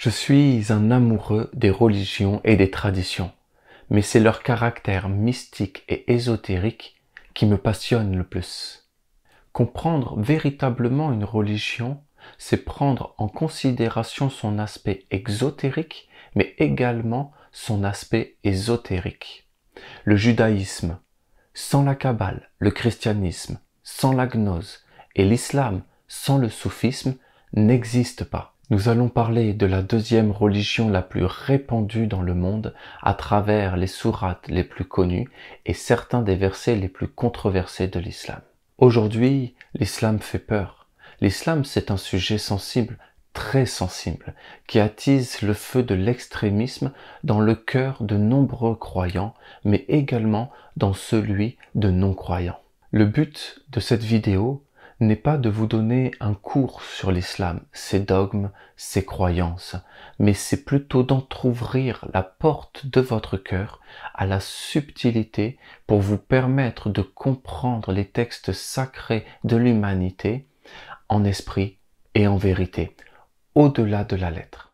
Je suis un amoureux des religions et des traditions, mais c'est leur caractère mystique et ésotérique qui me passionne le plus. Comprendre véritablement une religion, c'est prendre en considération son aspect exotérique, mais également son aspect ésotérique. Le judaïsme, sans la Kabbale, le christianisme, sans la gnose, et l'islam, sans le soufisme, n'existe pas. Nous allons parler de la deuxième religion la plus répandue dans le monde à travers les sourates les plus connues et certains des versets les plus controversés de l'islam. Aujourd'hui, l'islam fait peur. L'islam, c'est un sujet sensible, très sensible, qui attise le feu de l'extrémisme dans le cœur de nombreux croyants, mais également dans celui de non-croyants. Le but de cette vidéo n'est pas de vous donner un cours sur l'islam, ses dogmes, ses croyances, mais c'est plutôt d'entrouvrir la porte de votre cœur à la subtilité pour vous permettre de comprendre les textes sacrés de l'humanité en esprit et en vérité, au-delà de la lettre.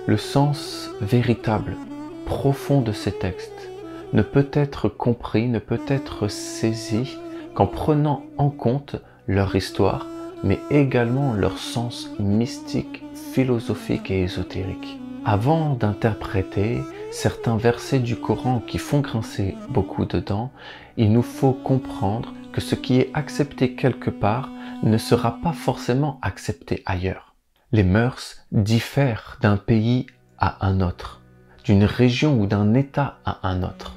Le sens véritable, profond de ces textes ne peut être compris, ne peut être saisi qu'en prenant en compte leur histoire, mais également leur sens mystique, philosophique et ésotérique. Avant d'interpréter certains versets du Coran qui font grincer beaucoup de dents, il nous faut comprendre que ce qui est accepté quelque part ne sera pas forcément accepté ailleurs. Les mœurs diffèrent d'un pays à un autre, d'une région ou d'un état à un autre,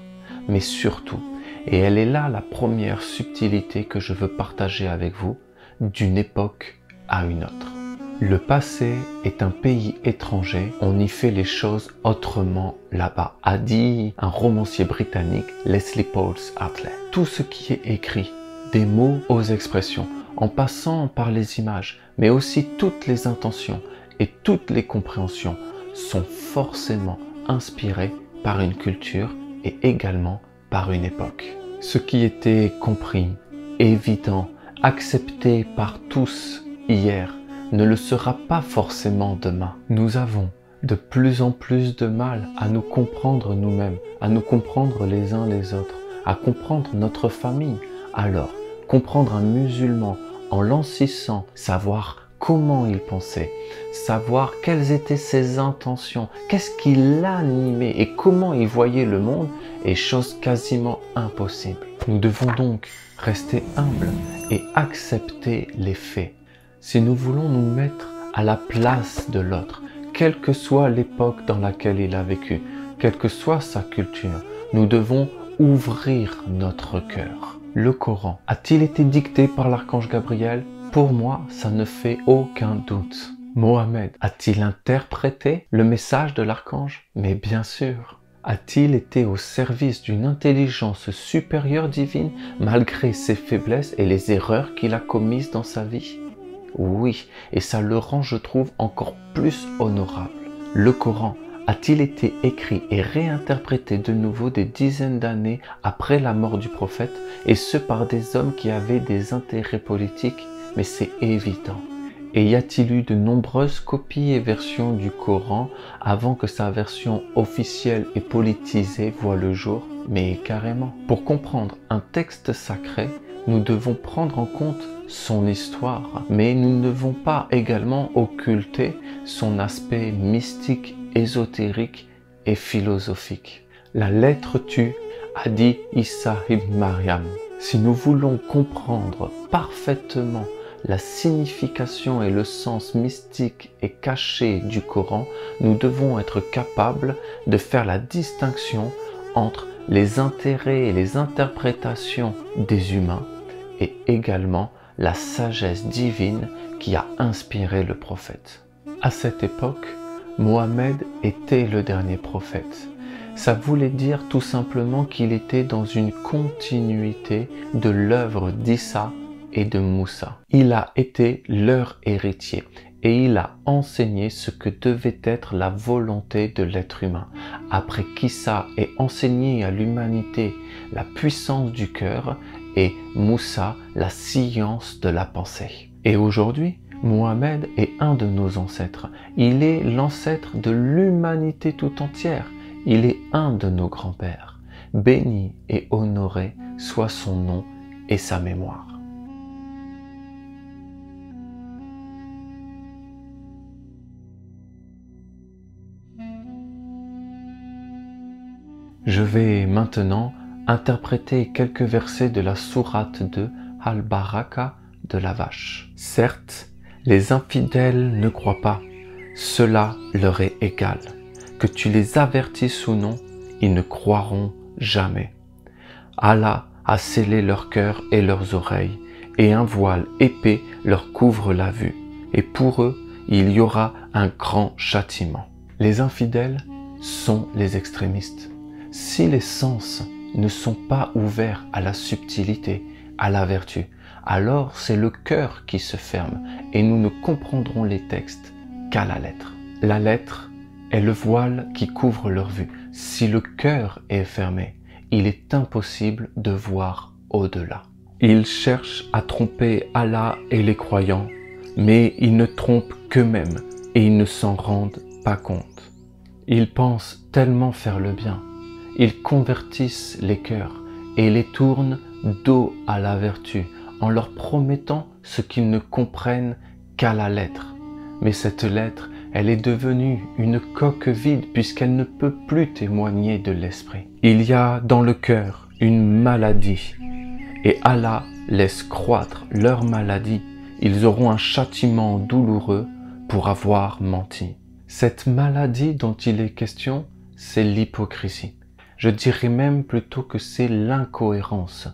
mais surtout, et elle est là la première subtilité que je veux partager avec vous, d'une époque à une autre. Le passé est un pays étranger, on y fait les choses autrement là-bas, a dit un romancier britannique, Leslie Pauls Hartley. Tout ce qui est écrit, des mots aux expressions, en passant par les images, mais aussi toutes les intentions et toutes les compréhensions sont forcément inspirées par une culture et également par une époque. Ce qui était compris, évident, accepté par tous hier, ne le sera pas forcément demain. Nous avons de plus en plus de mal à nous comprendre nous-mêmes, à nous comprendre les uns les autres, à comprendre notre famille. Alors, comprendre un musulman en l'encissant, savoir comment il pensait, savoir quelles étaient ses intentions, qu'est-ce qui l'animait et comment il voyait le monde est chose quasiment impossible. Nous devons donc rester humbles et accepter les faits. Si nous voulons nous mettre à la place de l'autre, quelle que soit l'époque dans laquelle il a vécu, quelle que soit sa culture, nous devons ouvrir notre cœur. Le Coran a-t-il été dicté par l'archange Gabriel? Pour moi, ça ne fait aucun doute. Mohammed a-t-il interprété le message de l'archange? Mais bien sûr. A-t-il été au service d'une intelligence supérieure divine malgré ses faiblesses et les erreurs qu'il a commises dans sa vie? Oui, et ça le rend, je trouve, encore plus honorable. Le Coran a-t-il été écrit et réinterprété de nouveau des dizaines d'années après la mort du prophète, et ce par des hommes qui avaient des intérêts politiques? Mais c'est évident. Et y a-t-il eu de nombreuses copies et versions du Coran avant que sa version officielle et politisée voie le jour? Mais carrément. Pour comprendre un texte sacré, nous devons prendre en compte son histoire, mais nous ne devons pas également occulter son aspect mystique, ésotérique et philosophique. La lettre tue, a dit Isa ibn Maryam. Si nous voulons comprendre parfaitement la signification et le sens mystique et caché du Coran, nous devons être capables de faire la distinction entre les intérêts et les interprétations des humains et également la sagesse divine qui a inspiré le prophète. À cette époque, Mohammed était le dernier prophète. Ça voulait dire tout simplement qu'il était dans une continuité de l'œuvre d'Isa et de Moussa. Il a été leur héritier et il a enseigné ce que devait être la volonté de l'être humain. Après qu'Issa ait enseigné à l'humanité la puissance du cœur et Moussa la science de la pensée. Et aujourd'hui, Mohammed est un de nos ancêtres. Il est l'ancêtre de l'humanité tout entière. Il est un de nos grands-pères. Béni et honoré soit son nom et sa mémoire. Je vais maintenant interpréter quelques versets de la sourate de Al-Baraka de la vache. Certes, les infidèles ne croient pas, cela leur est égal. Que tu les avertisses ou non, ils ne croiront jamais. Allah a scellé leur cœur et leurs oreilles, et un voile épais leur couvre la vue. Et pour eux, il y aura un grand châtiment. Les infidèles sont les extrémistes. Si les sens ne sont pas ouverts à la subtilité, à la vertu, alors c'est le cœur qui se ferme et nous ne comprendrons les textes qu'à la lettre. La lettre est le voile qui couvre leur vue. Si le cœur est fermé, il est impossible de voir au-delà. Ils cherchent à tromper Allah et les croyants, mais ils ne trompent qu'eux-mêmes et ils ne s'en rendent pas compte. Ils pensent tellement faire le bien. Ils convertissent les cœurs et les tournent dos à la vertu en leur promettant ce qu'ils ne comprennent qu'à la lettre. Mais cette lettre, elle est devenue une coque vide puisqu'elle ne peut plus témoigner de l'esprit. Il y a dans le cœur une maladie et Allah laisse croître leur maladie. Ils auront un châtiment douloureux pour avoir menti. Cette maladie dont il est question, c'est l'hypocrisie. Je dirais même plutôt que c'est l'incohérence.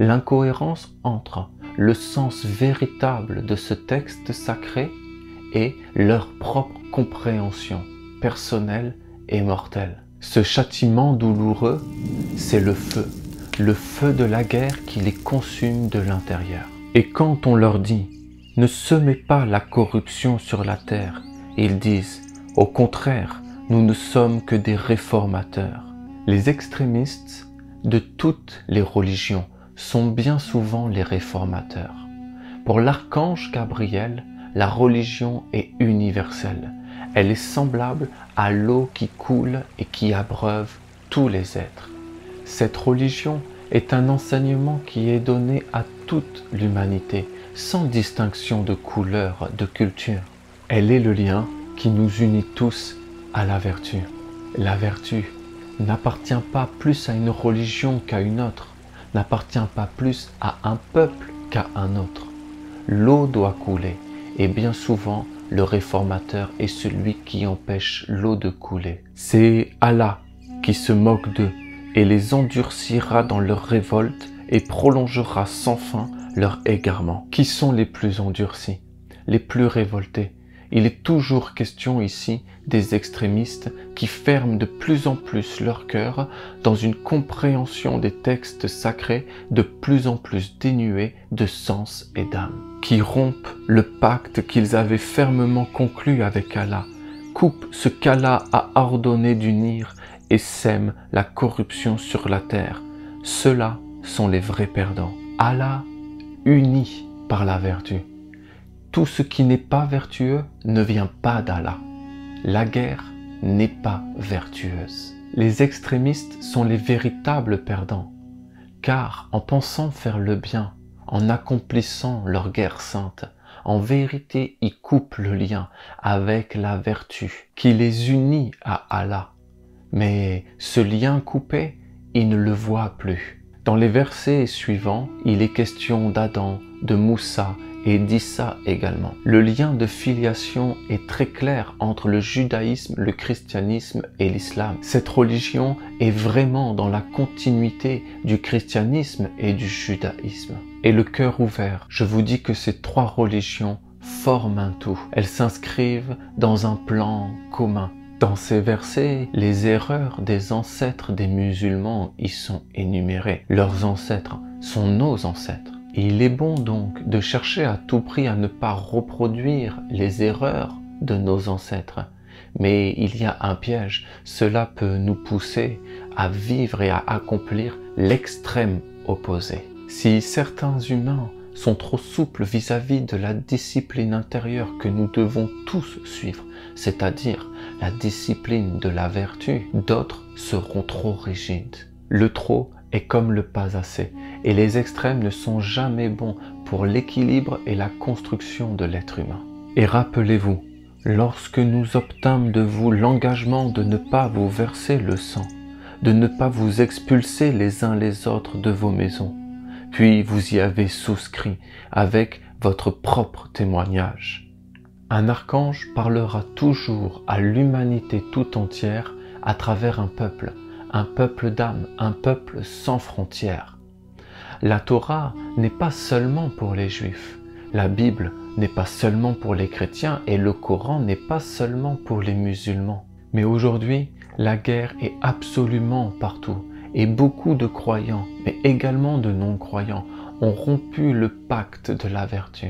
L'incohérence entre le sens véritable de ce texte sacré et leur propre compréhension personnelle et mortelle. Ce châtiment douloureux, c'est le feu de la guerre qui les consume de l'intérieur. Et quand on leur dit « ne semez pas la corruption sur la terre », ils disent « au contraire, nous ne sommes que des réformateurs ». Les extrémistes de toutes les religions sont bien souvent les réformateurs. Pour l'archange Gabriel, la religion est universelle. Elle est semblable à l'eau qui coule et qui abreuve tous les êtres. Cette religion est un enseignement qui est donné à toute l'humanité, sans distinction de couleur, de culture. Elle est le lien qui nous unit tous à la vertu. La vertu n'appartient pas plus à une religion qu'à une autre, n'appartient pas plus à un peuple qu'à un autre. L'eau doit couler, et bien souvent, le réformateur est celui qui empêche l'eau de couler. C'est Allah qui se moque d'eux et les endurcira dans leur révolte et prolongera sans fin leur égarement. Qui sont les plus endurcis, les plus révoltés? Il est toujours question ici des extrémistes qui ferment de plus en plus leur cœur dans une compréhension des textes sacrés de plus en plus dénués de sens et d'âme, qui rompent le pacte qu'ils avaient fermement conclu avec Allah, coupent ce qu'Allah a ordonné d'unir et sèment la corruption sur la terre. Ceux-là sont les vrais perdants. Allah unit par la vertu. Tout ce qui n'est pas vertueux ne vient pas d'Allah. La guerre n'est pas vertueuse. Les extrémistes sont les véritables perdants, car en pensant faire le bien, en accomplissant leur guerre sainte, en vérité ils coupent le lien avec la vertu qui les unit à Allah. Mais ce lien coupé, ils ne le voient plus. Dans les versets suivants, il est question d'Adam, de Moussa et d'Issa également. Le lien de filiation est très clair entre le judaïsme, le christianisme et l'islam. Cette religion est vraiment dans la continuité du christianisme et du judaïsme. Et le cœur ouvert, je vous dis que ces trois religions forment un tout. Elles s'inscrivent dans un plan commun. Dans ces versets, les erreurs des ancêtres des musulmans y sont énumérées. Leurs ancêtres sont nos ancêtres. Et il est bon donc de chercher à tout prix à ne pas reproduire les erreurs de nos ancêtres. Mais il y a un piège, cela peut nous pousser à vivre et à accomplir l'extrême opposé. Si certains humains sont trop souples vis-à-vis de la discipline intérieure que nous devons tous suivre, c'est-à-dire la discipline de la vertu, d'autres seront trop rigides. Le trop est comme le pas assez, et les extrêmes ne sont jamais bons pour l'équilibre et la construction de l'être humain. Et rappelez-vous, lorsque nous obtînmes de vous l'engagement de ne pas vous verser le sang, de ne pas vous expulser les uns les autres de vos maisons, puis vous y avez souscrit avec votre propre témoignage. Un archange parlera toujours à l'humanité tout entière à travers un peuple d'âme, un peuple sans frontières. La Torah n'est pas seulement pour les Juifs, la Bible n'est pas seulement pour les chrétiens et le Coran n'est pas seulement pour les musulmans. Mais aujourd'hui, la guerre est absolument partout et beaucoup de croyants, mais également de non-croyants, ont rompu le pacte de la vertu.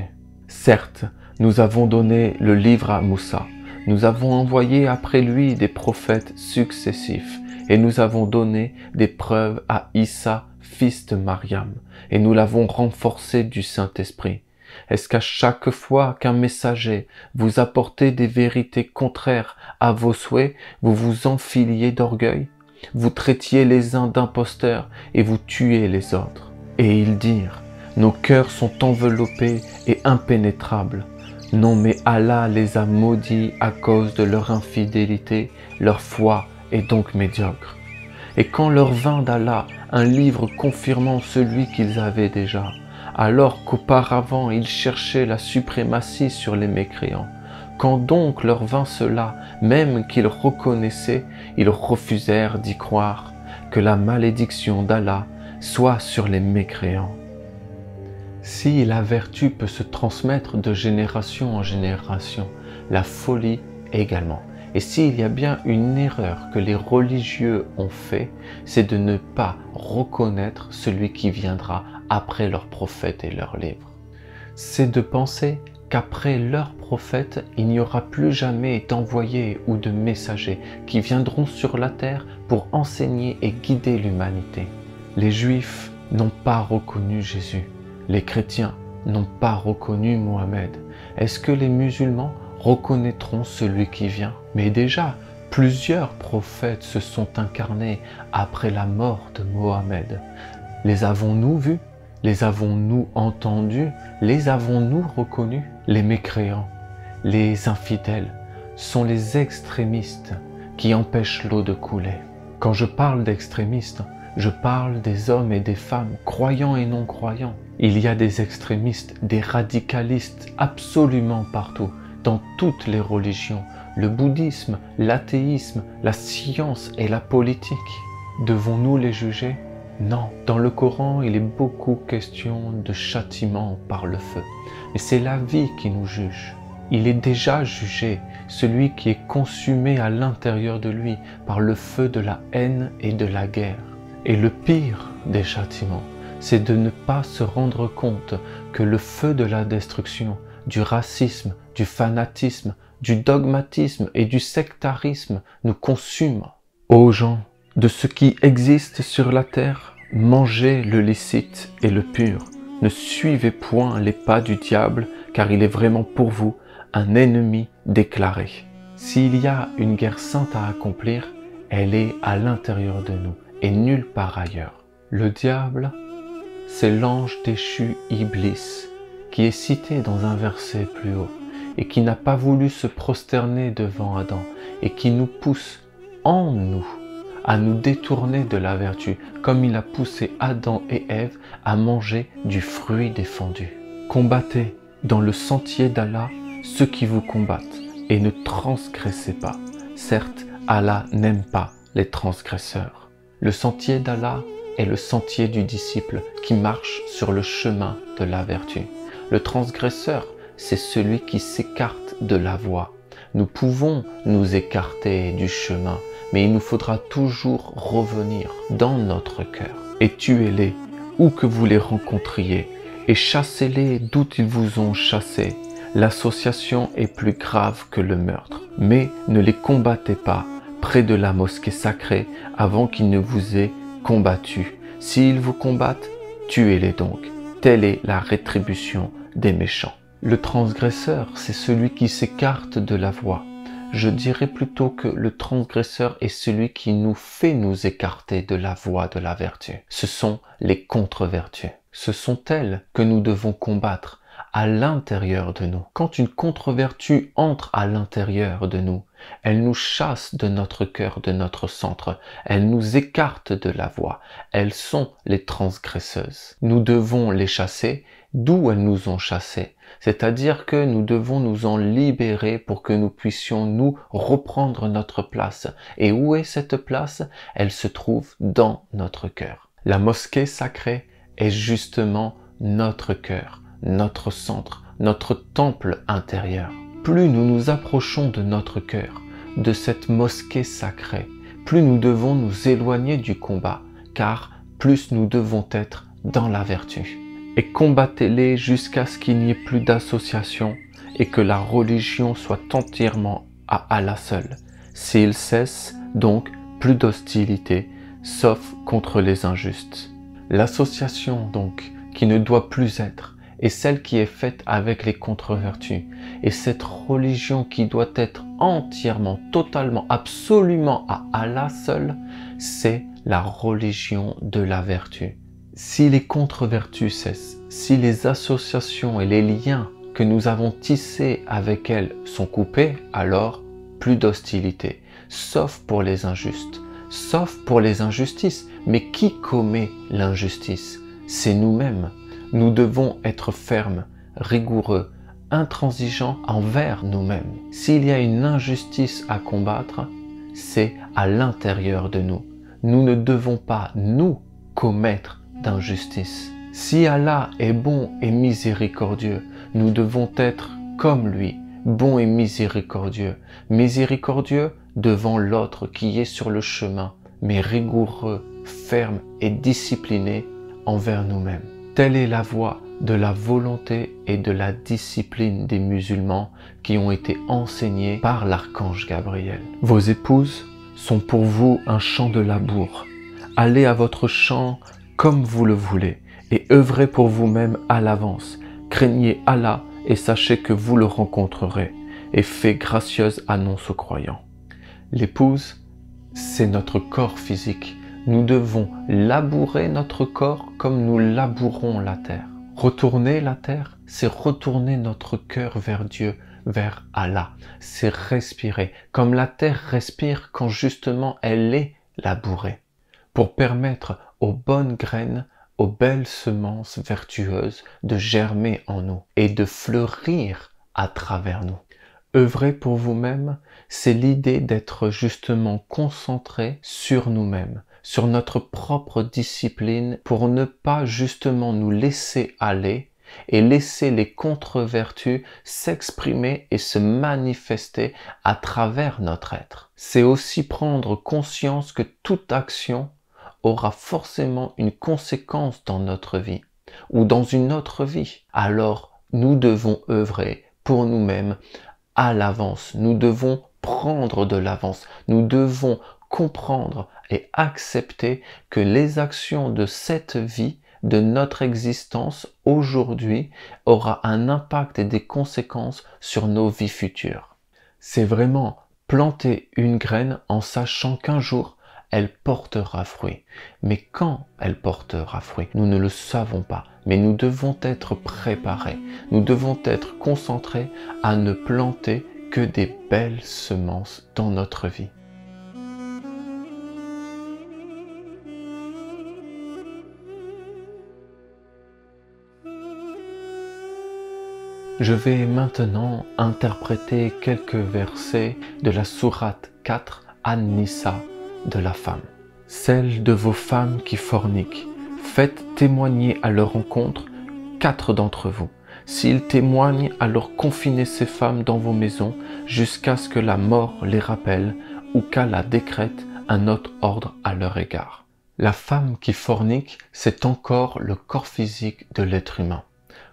Certes, nous avons donné le livre à Moussa, nous avons envoyé après lui des prophètes successifs et nous avons donné des preuves à Issa, fils de Mariam, et nous l'avons renforcé du Saint-Esprit. Est-ce qu'à chaque fois qu'un messager vous apportait des vérités contraires à vos souhaits, vous vous enfiliez d'orgueil, vous traitiez les uns d'imposteurs et vous tuiez les autres? Et ils dirent, nos cœurs sont enveloppés et impénétrables. Non, mais Allah les a maudits à cause de leur infidélité, leur foi est donc médiocre. Et quand leur vint d'Allah un livre confirmant celui qu'ils avaient déjà, alors qu'auparavant ils cherchaient la suprématie sur les mécréants, quand donc leur vint cela, même qu'ils reconnaissaient, ils refusèrent d'y croire, que la malédiction d'Allah soit sur les mécréants. Si la vertu peut se transmettre de génération en génération, la folie également. Et s'il y a bien une erreur que les religieux ont fait, c'est de ne pas reconnaître celui qui viendra après leurs prophètes et leurs livres. C'est de penser qu'après leurs prophètes, il n'y aura plus jamais d'envoyés ou de messagers qui viendront sur la terre pour enseigner et guider l'humanité. Les Juifs n'ont pas reconnu Jésus. Les chrétiens n'ont pas reconnu Mohamed. Est-ce que les musulmans reconnaîtront celui qui vient? Mais déjà, plusieurs prophètes se sont incarnés après la mort de Mohamed. Les avons-nous vus? Les avons-nous entendus? Les avons-nous reconnus? Les mécréants, les infidèles, sont les extrémistes qui empêchent l'eau de couler. Quand je parle d'extrémistes, je parle des hommes et des femmes, croyants et non-croyants. Il y a des extrémistes, des radicalistes absolument partout, dans toutes les religions, le bouddhisme, l'athéisme, la science et la politique. Devons-nous les juger? Non. Dans le Coran, il est beaucoup question de châtiment par le feu. Mais c'est la vie qui nous juge. Il est déjà jugé, celui qui est consumé à l'intérieur de lui par le feu de la haine et de la guerre. Et le pire des châtiments, c'est de ne pas se rendre compte que le feu de la destruction, du racisme, du fanatisme, du dogmatisme et du sectarisme nous consume. Ô gens, de ce qui existe sur la terre, mangez le licite et le pur. Ne suivez point les pas du diable, car il est vraiment pour vous un ennemi déclaré. S'il y a une guerre sainte à accomplir, elle est à l'intérieur de nous et nulle part ailleurs. Le diable, c'est l'ange déchu Iblis, qui est cité dans un verset plus haut, et qui n'a pas voulu se prosterner devant Adam, et qui nous pousse en nous à nous détourner de la vertu, comme il a poussé Adam et Ève à manger du fruit défendu. Combattez dans le sentier d'Allah ceux qui vous combattent, et ne transgressez pas. Certes, Allah n'aime pas les transgresseurs. Le sentier d'Allah est le sentier du disciple qui marche sur le chemin de la vertu. Le transgresseur, c'est celui qui s'écarte de la voie. Nous pouvons nous écarter du chemin, mais il nous faudra toujours revenir dans notre cœur. Et tuez-les, où que vous les rencontriez, et chassez-les d'où ils vous ont chassés. L'association est plus grave que le meurtre. Mais ne les combattez pas près de la mosquée sacrée avant qu'ils ne vous aient combattu. S'ils vous combattent, tuez-les donc. Telle est la rétribution des méchants. Le transgresseur, c'est celui qui s'écarte de la voie. Je dirais plutôt que le transgresseur est celui qui nous fait nous écarter de la voie de la vertu. Ce sont les contre-vertus. Ce sont elles que nous devons combattre à l'intérieur de nous. Quand une contre-vertu entre à l'intérieur de nous, elle nous chasse de notre cœur, de notre centre. Elle nous écarte de la voie. Elles sont les transgresseuses. Nous devons les chasser d'où elles nous ont chassés. C'est-à-dire que nous devons nous en libérer pour que nous puissions nous reprendre notre place. Et où est cette place? Elle se trouve dans notre cœur. La mosquée sacrée est justement notre cœur, notre centre, notre temple intérieur. Plus nous nous approchons de notre cœur, de cette mosquée sacrée, plus nous devons nous éloigner du combat, car plus nous devons être dans la vertu. Et combattez-les jusqu'à ce qu'il n'y ait plus d'association et que la religion soit entièrement à Allah seul. S'il cesse, donc, plus d'hostilité, sauf contre les injustes. L'association, donc, qui ne doit plus être, est celle qui est faite avec les contre-vertus. Et cette religion qui doit être entièrement, totalement, absolument à Allah seul, c'est la religion de la vertu. Si les contre-vertus cessent, si les associations et les liens que nous avons tissés avec elles sont coupés, alors plus d'hostilité, sauf pour les injustes, sauf pour les injustices. Mais qui commet l'injustice? C'est nous-mêmes. Nous devons être fermes, rigoureux, intransigeants envers nous-mêmes. S'il y a une injustice à combattre, c'est à l'intérieur de nous. Nous ne devons pas, nous, commettre d'injustice. Si Allah est bon et miséricordieux, nous devons être comme lui, bon et miséricordieux. Miséricordieux devant l'autre qui est sur le chemin, mais rigoureux, ferme et discipliné envers nous-mêmes. Telle est la voie de la volonté et de la discipline des musulmans qui ont été enseignés par l'archange Gabriel. Vos épouses sont pour vous un champ de labour. Allez à votre champ comme vous le voulez, et œuvrez pour vous-même à l'avance. Craignez Allah et sachez que vous le rencontrerez, et faites gracieuse annonce aux croyants. L'épouse, c'est notre corps physique. Nous devons labourer notre corps comme nous labourons la terre. Retourner la terre, c'est retourner notre cœur vers Dieu, vers Allah. C'est respirer, comme la terre respire quand justement elle est labourée, pour permettre aux bonnes graines, aux belles semences vertueuses de germer en nous et de fleurir à travers nous. Œuvrer pour vous-même, c'est l'idée d'être justement concentré sur nous-mêmes, sur notre propre discipline pour ne pas justement nous laisser aller et laisser les contre-vertus s'exprimer et se manifester à travers notre être. C'est aussi prendre conscience que toute action aura forcément une conséquence dans notre vie ou dans une autre vie. Alors, nous devons œuvrer pour nous-mêmes à l'avance. Nous devons prendre de l'avance. Nous devons comprendre et accepter que les actions de cette vie, de notre existence aujourd'hui, aura un impact et des conséquences sur nos vies futures. C'est vraiment planter une graine en sachant qu'un jour, elle portera fruit. Mais quand elle portera fruit, nous ne le savons pas. Mais nous devons être préparés. Nous devons être concentrés à ne planter que des belles semences dans notre vie. Je vais maintenant interpréter quelques versets de la sourate 4 An-Nisa de la femme. Celles de vos femmes qui forniquent, faites témoigner à leur encontre 4 d'entre vous. S'ils témoignent, alors confinez ces femmes dans vos maisons jusqu'à ce que la mort les rappelle ou qu'Allah décrète un autre ordre à leur égard. La femme qui fornique, c'est encore le corps physique de l'être humain.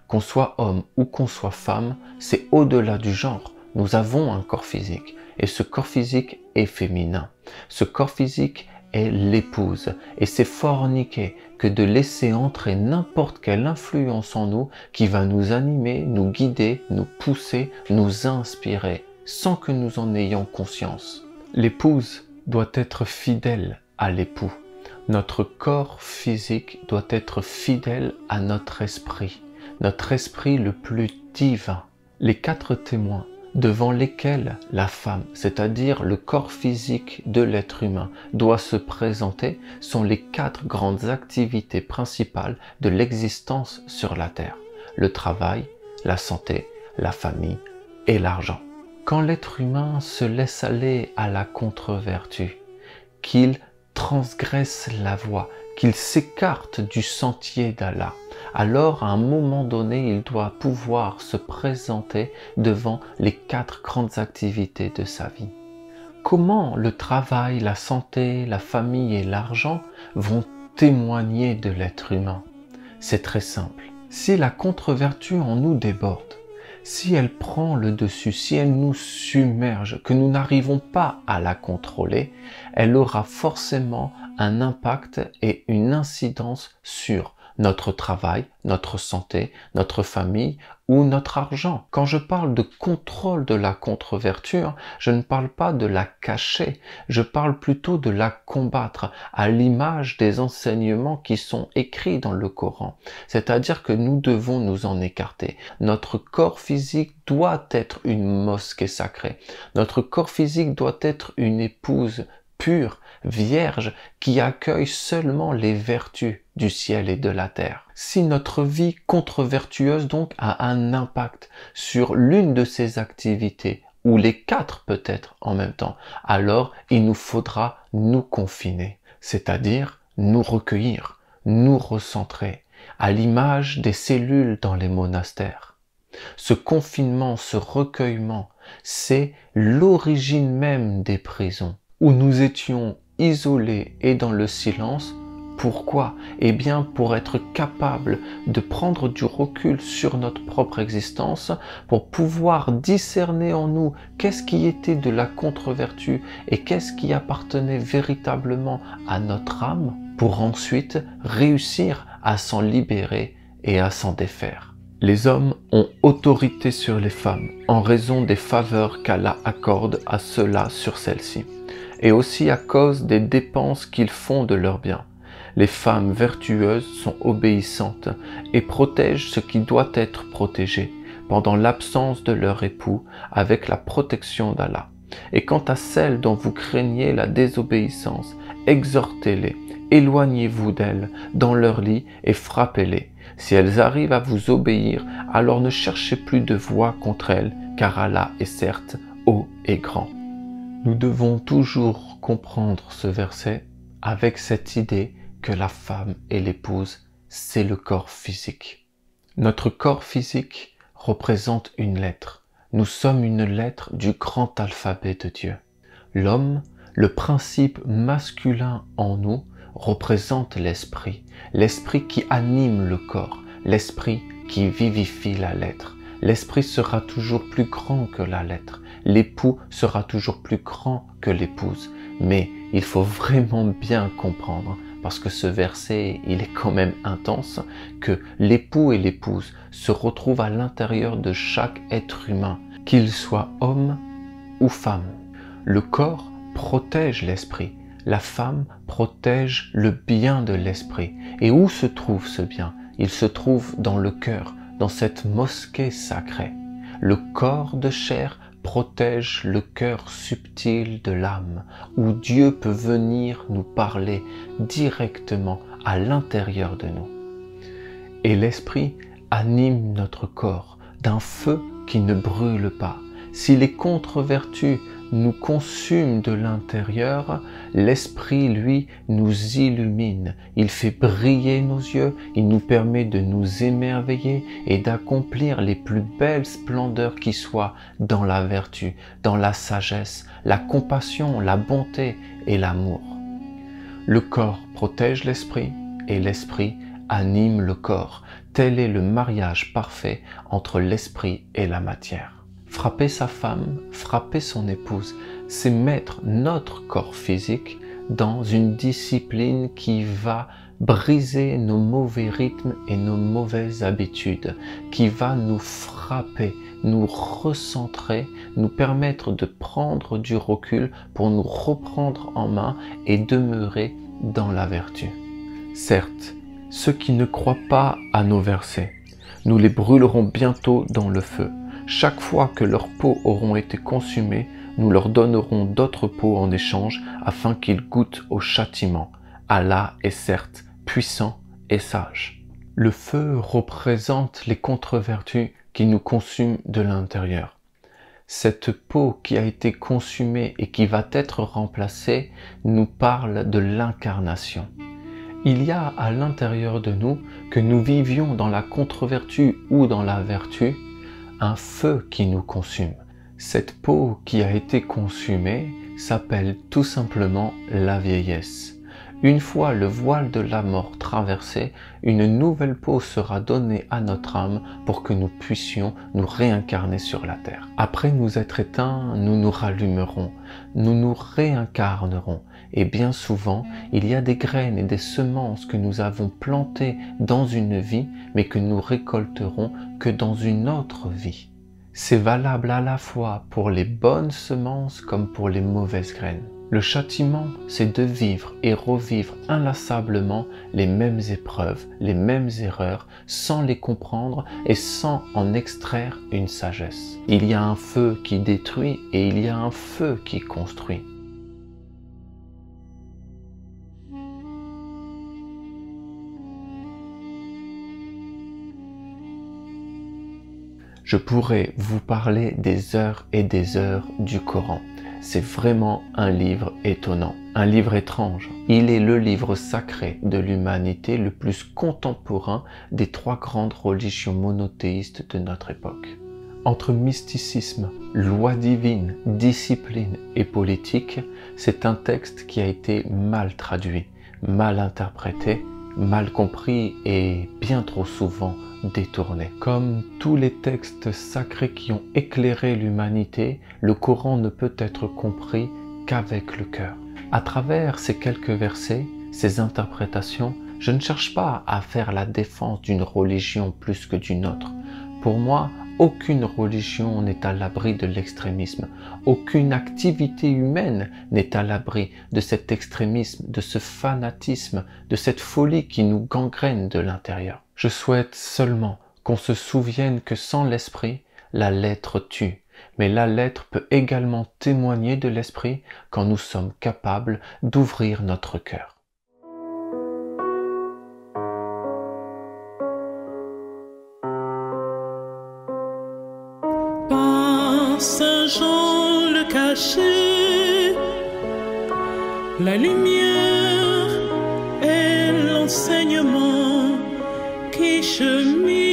qu'on soit homme ou qu'on soit femme, c'est au-delà du genre. Nous avons un corps physique et ce corps physique est féminin. Ce corps physique est l'épouse et c'est forniquer que de laisser entrer n'importe quelle influence en nous qui va nous animer, nous guider, nous pousser, nous inspirer sans que nous en ayons conscience. L'épouse doit être fidèle à l'époux. Notre corps physique doit être fidèle à notre esprit le plus divin. Les 4 témoins devant lesquels la femme, c'est-à-dire le corps physique de l'être humain, doit se présenter sont les 4 grandes activités principales de l'existence sur la terre: le travail, la santé, la famille et l'argent. Quand l'être humain se laisse aller à la contre-vertu, qu'il transgresse la voie, qu'il s'écarte du sentier d'Allah, alors à un moment donné, il doit pouvoir se présenter devant les 4 grandes activités de sa vie. Comment le travail, la santé, la famille et l'argent vont témoigner de l'être humain? C'est très simple. Si la contre-vertu en nous déborde, si elle prend le dessus, si elle nous submerge, que nous n'arrivons pas à la contrôler, elle aura forcément un impact et une incidence sur notre travail, notre santé, notre famille ou notre argent. Quand je parle de contrôle de la contre-vertu, je ne parle pas de la cacher, je parle plutôt de la combattre à l'image des enseignements qui sont écrits dans le Coran. C'est-à-dire que nous devons nous en écarter. Notre corps physique doit être une mosquée sacrée. Notre corps physique doit être une épouse pure, vierge, qui accueille seulement les vertus du ciel et de la terre. Si notre vie contre-vertueuse donc a un impact sur l'une de ces activités, ou les 4 peut-être en même temps, alors il nous faudra nous confiner, c'est-à-dire nous recueillir, nous recentrer, à l'image des cellules dans les monastères. Ce confinement, ce recueillement, c'est l'origine même des prisons, où nous étions isolés et dans le silence. Pourquoi? Eh bien pour être capable de prendre du recul sur notre propre existence, pour pouvoir discerner en nous qu'est-ce qui était de la contre-vertu et qu'est-ce qui appartenait véritablement à notre âme, pour ensuite réussir à s'en libérer et à s'en défaire. Les hommes ont autorité sur les femmes en raison des faveurs qu'Allah accorde à ceux-là sur celles-ci, et aussi à cause des dépenses qu'ils font de leurs biens. Les femmes vertueuses sont obéissantes et protègent ce qui doit être protégé pendant l'absence de leur époux avec la protection d'Allah. Et quant à celles dont vous craignez la désobéissance, exhortez-les, éloignez-vous d'elles dans leur lit et frappez-les. Si elles arrivent à vous obéir, alors ne cherchez plus de voix contre elles, car Allah est certes haut et grand. Nous devons toujours comprendre ce verset avec cette idée que la femme et l'épouse, c'est le corps physique. Notre corps physique représente une lettre. Nous sommes une lettre du grand alphabet de Dieu. L'homme, le principe masculin en nous, représente l'esprit. L'esprit qui anime le corps, l'esprit qui vivifie la lettre. L'esprit sera toujours plus grand que la lettre. L'époux sera toujours plus grand que l'épouse. Mais il faut vraiment bien comprendre, parce que ce verset, il est quand même intense, que l'époux et l'épouse se retrouvent à l'intérieur de chaque être humain, qu'il soit homme ou femme. Le corps protège l'esprit, la femme protège le bien de l'esprit. Et où se trouve ce bien? Il se trouve dans le cœur, dans cette mosquée sacrée. Le corps de chair protège le cœur subtil de l'âme, où Dieu peut venir nous parler directement à l'intérieur de nous. Et l'esprit anime notre corps d'un feu qui ne brûle pas. Si les contre-vertus nous consument de l'intérieur, l'esprit, lui, nous illumine. Il fait briller nos yeux, il nous permet de nous émerveiller et d'accomplir les plus belles splendeurs qui soient dans la vertu, dans la sagesse, la compassion, la bonté et l'amour. Le corps protège l'esprit et l'esprit anime le corps, Tel est le mariage parfait entre l'esprit et la matière. Frapper sa femme, frapper son épouse, c'est mettre notre corps physique dans une discipline qui va briser nos mauvais rythmes et nos mauvaises habitudes, qui va nous frapper, nous recentrer, nous permettre de prendre du recul pour nous reprendre en main et demeurer dans la vertu. Certes, ceux qui ne croient pas à nos versets, nous les brûlerons bientôt dans le feu. Chaque fois que leurs peaux auront été consumées, nous leur donnerons d'autres peaux en échange afin qu'ils goûtent au châtiment. Allah est certes puissant et sage. Le feu représente les contre-vertus qui nous consument de l'intérieur. Cette peau qui a été consumée et qui va être remplacée nous parle de l'incarnation. Il y a à l'intérieur de nous, que nous vivions dans la contre-vertu ou dans la vertu, un feu qui nous consume. Cette peau qui a été consumée s'appelle tout simplement la vieillesse. Une fois le voile de la mort traversé, une nouvelle peau sera donnée à notre âme pour que nous puissions nous réincarner sur la terre. Après nous être éteints, nous nous rallumerons, nous nous réincarnerons. Et bien souvent, il y a des graines et des semences que nous avons plantées dans une vie, mais que nous récolterons que dans une autre vie. C'est valable à la fois pour les bonnes semences comme pour les mauvaises graines. Le châtiment, c'est de vivre et revivre inlassablement les mêmes épreuves, les mêmes erreurs, sans les comprendre et sans en extraire une sagesse. Il y a un feu qui détruit et il y a un feu qui construit. Je pourrais vous parler des heures et des heures du Coran. C'est vraiment un livre étonnant, un livre étrange. Il est le livre sacré de l'humanité le plus contemporain des trois grandes religions monothéistes de notre époque. Entre mysticisme, loi divine, discipline et politique, c'est un texte qui a été mal traduit, mal interprété, mal compris et bien trop souvent détourné. Comme tous les textes sacrés qui ont éclairé l'humanité, le Coran ne peut être compris qu'avec le cœur. À travers ces quelques versets, ces interprétations, je ne cherche pas à faire la défense d'une religion plus que d'une autre. Pour moi, aucune religion n'est à l'abri de l'extrémisme. Aucune activité humaine n'est à l'abri de cet extrémisme, de ce fanatisme, de cette folie qui nous gangrène de l'intérieur. Je souhaite seulement qu'on se souvienne que sans l'esprit, la lettre tue. Mais la lettre peut également témoigner de l'esprit quand nous sommes capables d'ouvrir notre cœur. Saint Jean le caché, la lumière et l'enseignement qui chemine.